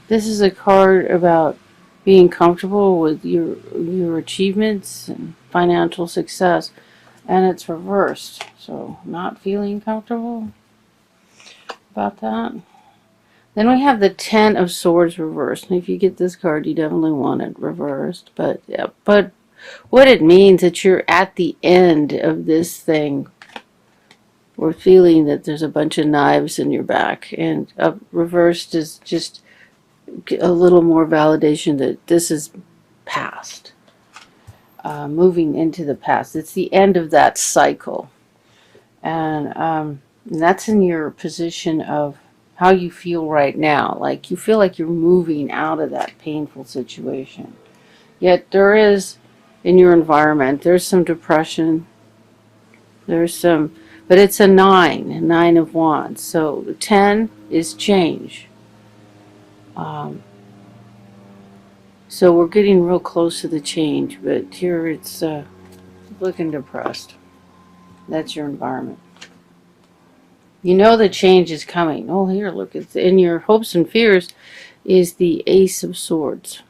This is a card about being comfortable with your achievements and financial success, and it's reversed. So not feeling comfortable about that. Then we have the Ten of Swords reversed. And if you get this card, you definitely want it reversed. But yeah, but what it means that you're at the end of this thing. We're feeling that there's a bunch of knives in your back, and reversed is just a little more validation that this is past. Moving into the past. It's the end of that cycle. And that's in your position of how you feel right now. Like you feel like you're moving out of that painful situation. Yet there is, in your environment, there's some depression. There's some, but it's a 9 of wands. So the 10 is change. Um, so we're getting real close to the change, but here it's looking depressed. That's your environment. You know the change is coming. Oh, here, look, it's in your hopes and fears is the Ace of Swords.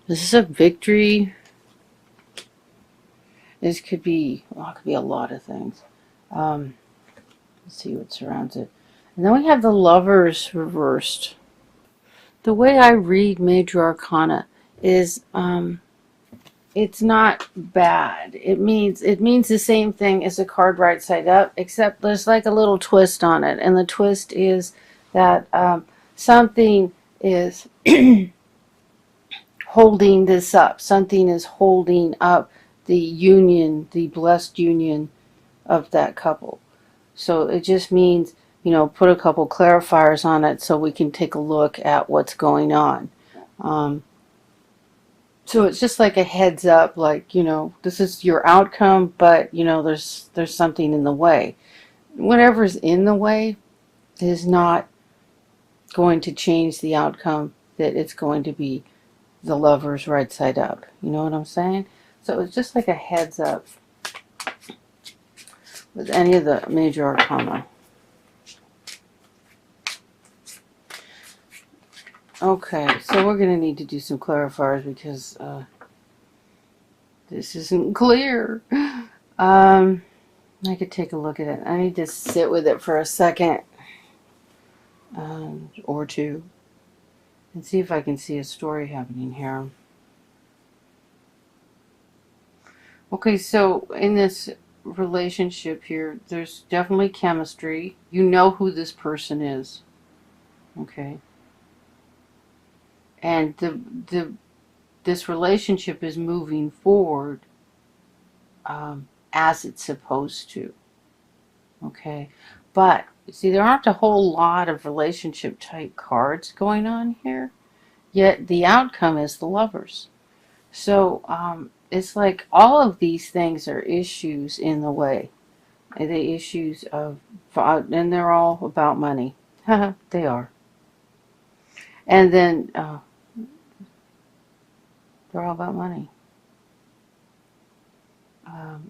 This is a victory. This could be, well, it could be a lot of things. Let's see what surrounds it. And then we have the Lovers reversed. The way I read Major Arcana is it's not bad. It means the same thing as the card right side up, except there's like a little twist on it, and the twist is that something is holding this up. Something is holding up the union, the blessed union of that couple. So it just means, put a couple clarifiers on it so we can take a look at what's going on. So it's just like a heads up, like, this is your outcome, but, there's something in the way. Whatever's in the way is not going to change the outcome, that it's going to be the Lovers right side up. You know what I'm saying? So it's just like a heads up with any of the major arcana. Okay, so we're going to need to do some clarifiers because this isn't clear. I could take a look at it. I need to sit with it for a second or two and see if I can see a story happening here. Okay, so in this relationship here, there's definitely chemistry. You know who this person is. Okay. And this relationship is moving forward as it's supposed to. Okay. But, see, there aren't a whole lot of relationship type cards going on here. Yet the outcome is the Lovers. So it's like all of these things are issues in the way. The issues of, and they're all about money. They are. And then they're all about money.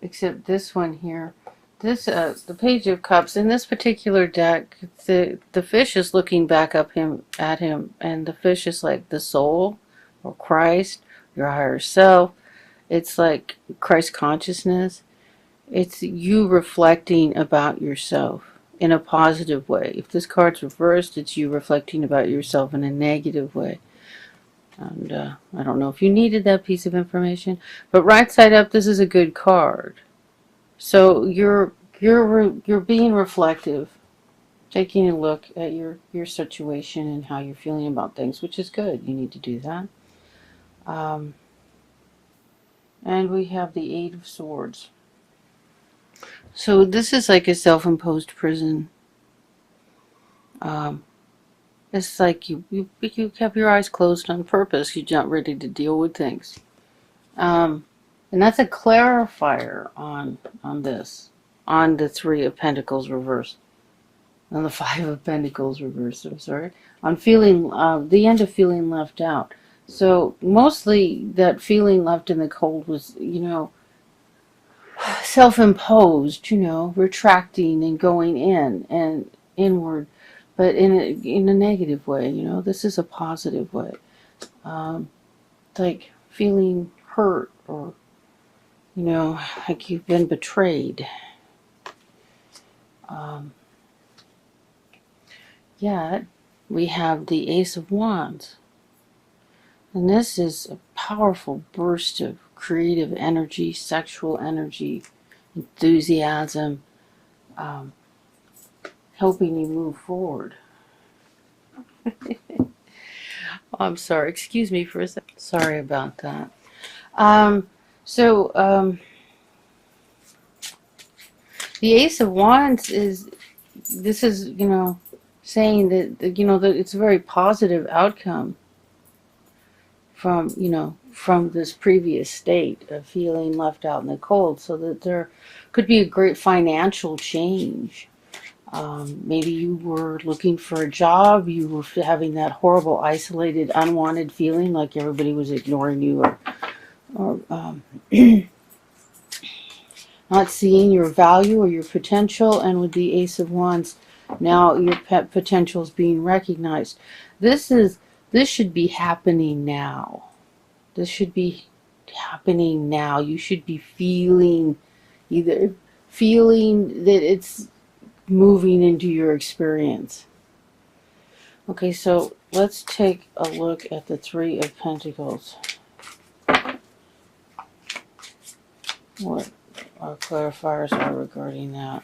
Except this one here. This the Page of Cups. In this particular deck, the fish is looking back up at him, and the fish is like the soul, or Christ, your higher self. It's like Christ consciousness. It's you reflecting about yourself in a positive way. If this card's reversed, it's you reflecting about yourself in a negative way. And I don't know if you needed that piece of information, but right side up, this is a good card. So you're being reflective, taking a look at your situation and how you're feeling about things, which is good. You need to do that. And we have the Eight of Swords. So this is like a self-imposed prison. It's like you kept your eyes closed on purpose. You're not ready to deal with things. And that's a clarifier on this. On the Three of Pentacles reversed. On the Five of Pentacles reversed, I'm sorry. On feeling, the end of feeling left out. So mostly that feeling left in the cold was, self-imposed, retracting and going in and inward. but in a negative way. This is a positive way. Like feeling hurt, or like you've been betrayed. Yet we have the Ace of Wands, and this is a powerful burst of creative energy, sexual energy, enthusiasm, um, helping you move forward. I'm sorry, excuse me for a second. Sorry about that. The Ace of Wands this is, saying that it's a very positive outcome from this previous state of feeling left out in the cold, so that there could be a great financial change. Maybe you were looking for a job, you were having that horrible, isolated, unwanted feeling like everybody was ignoring you, or not seeing your value or your potential. And with the Ace of Wands, now your potential is being recognized. This should be happening now. This should be happening now. You should be feeling that it's moving into your experience. Okay, so let's take a look at the Three of Pentacles. What our clarifiers are regarding that.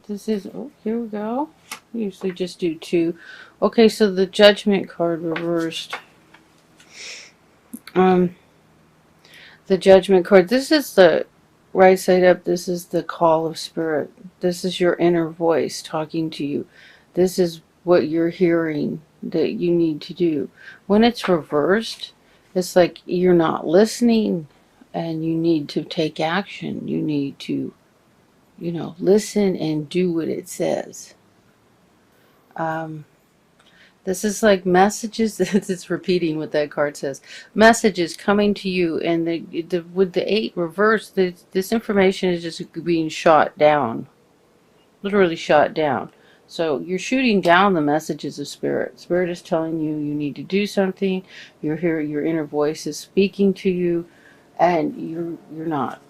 This is, here we go. We usually just do two. Okay, so the Judgment card reversed. The Judgment card, this is the right side up. This is the call of spirit. This is your inner voice talking to you. This is what you're hearing that you need to do. When it's reversed, it's like you're not listening and you need to take action. You need to, listen and do what it says. This is like messages. It's repeating what that card says. Messages coming to you, and with the 8 reversed, this information is just being shot down. Literally shot down. So you're shooting down the messages of Spirit. Spirit is telling you need to do something. You're here. Your inner voice is speaking to you, and you're not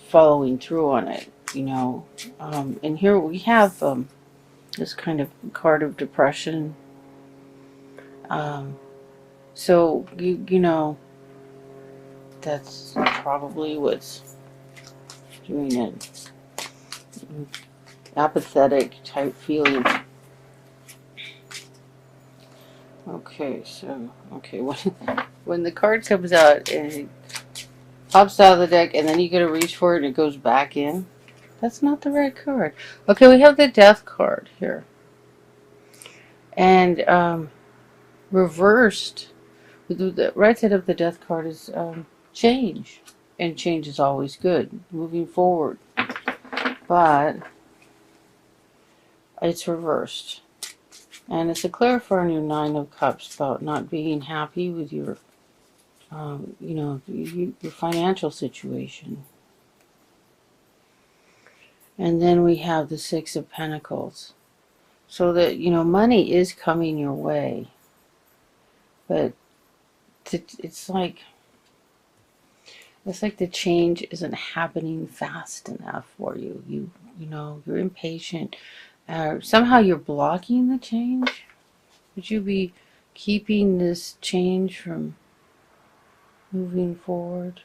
following through on it. And here we have this kind of card of depression. So that's probably what's doing it. Apathetic type feeling. Okay, so when the card comes out and it pops out of the deck, and then you gotta reach for it and it goes back in, that's not the right card. Okay, we have the Death card here, and reversed. The right side of the Death card is change, and change is always good, moving forward. But it's reversed, and it's a clarifier on your Nine of Cups about not being happy with your, your financial situation. And then we have the Six of Pentacles, so that money is coming your way, but it's like the change isn't happening fast enough for you. You're impatient. Somehow you're blocking the change. Would you be keeping this change from moving forward?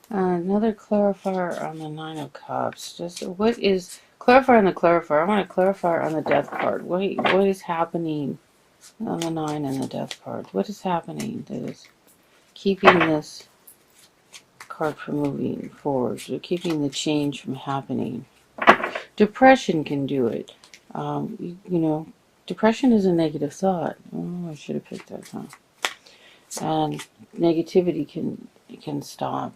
Another clarifier on the Nine of Cups. Just what is clarifier on the clarifier? I want to clarify on the Death card. What is happening on the Nine and the Death card? What is happening that is keeping this card from moving forward? So keeping the change from happening. Depression can do it. Depression is a negative thought. Oh, I should have picked that, huh? And negativity can stop.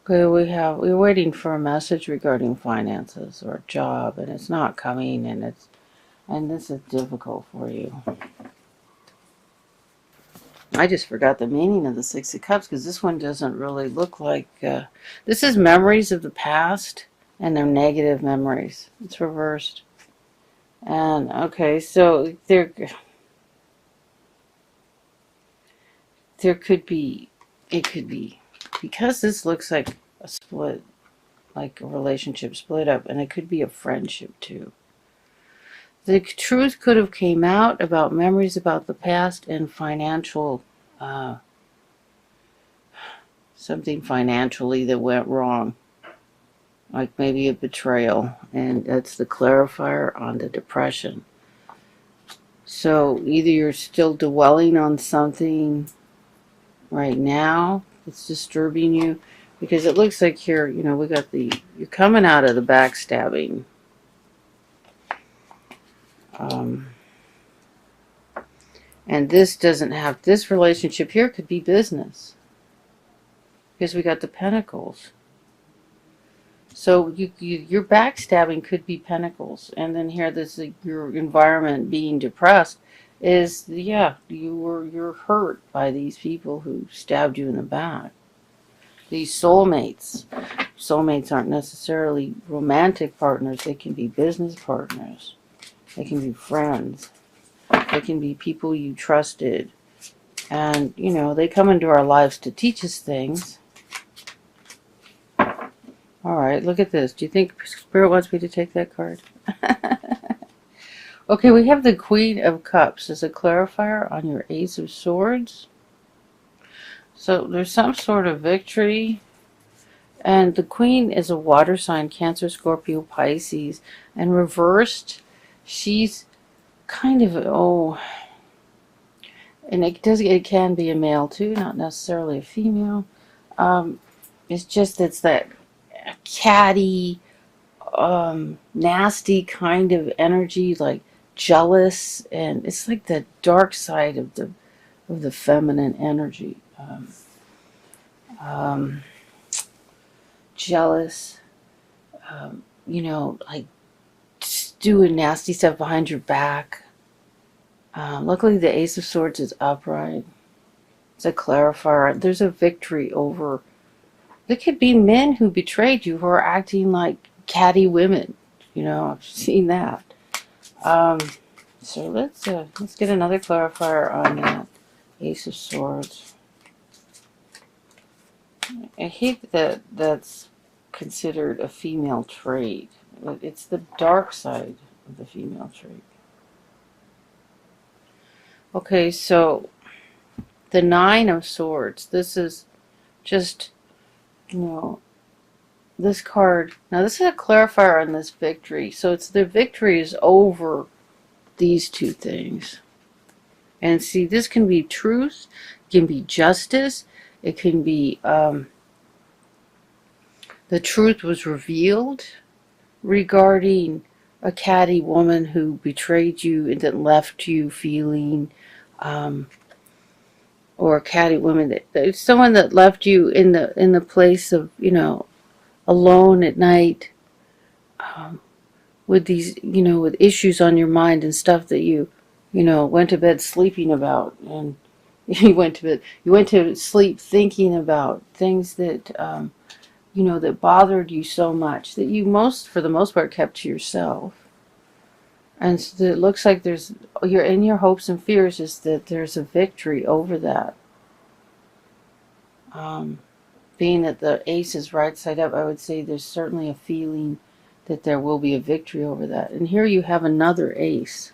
Okay, we're waiting for a message regarding finances or a job, and it's not coming, and this is difficult for you. I just forgot the meaning of the Six of Cups because this one doesn't really look like. This is memories of the past and they're negative memories. It's reversed. And okay, so there could be, it could be, because this looks like a split, like a relationship split up, and it could be a friendship too. The truth could have came out about memories about the past and financial, uh, something financially that went wrong, like maybe a betrayal, and that's the clarifier on the depression. So either you're still dwelling on something right now that's disturbing you, because it looks like we got you're coming out of the backstabbing. Um, and this doesn't have, this relationship here could be business, because we got the pentacles. So your backstabbing could be pentacles, and then here this your environment being depressed is, yeah, you're hurt by these people who stabbed you in the back. These soulmates. Soulmates aren't necessarily romantic partners. They can be business partners. They can be friends. They can be people you trusted. And, they come into our lives to teach us things. All right, look at this. Do you think Spirit wants me to take that card? Okay, we have the Queen of Cups as a clarifier on your Ace of Swords. So there's some sort of victory. And the Queen is a water sign, Cancer, Scorpio, Pisces. And reversed, she's kind of, and it can be a male too, not necessarily a female. It's just, it's that catty, nasty kind of energy, like jealous, and it's like the dark side of the feminine energy. Jealous, like doing nasty stuff behind your back. Luckily, the Ace of Swords is upright. It's a clarifier. There's a victory over. There could be men who betrayed you who are acting like catty women. I've seen that. So let's get another clarifier on that Ace of Swords. I hate that that's considered a female trait. It's the dark side of the female trait. Okay, so the Nine of Swords. This is just, this card. Now, this is a clarifier on this victory. So it's the victory is over these two things. And see, this can be truth, it can be justice, it can be the truth was revealed regarding a catty woman who betrayed you and then left you feeling, or a catty woman that someone that left you in the place of, alone at night, with these, with issues on your mind and stuff that you went to bed sleeping about, and you went to sleep thinking about things that that bothered you so much that you for the most part kept to yourself. And so it looks like your hopes and fears is that there's a victory over that. Being that the Ace is right side up, I would say there's certainly a feeling that there will be a victory over that. And here you have another Ace.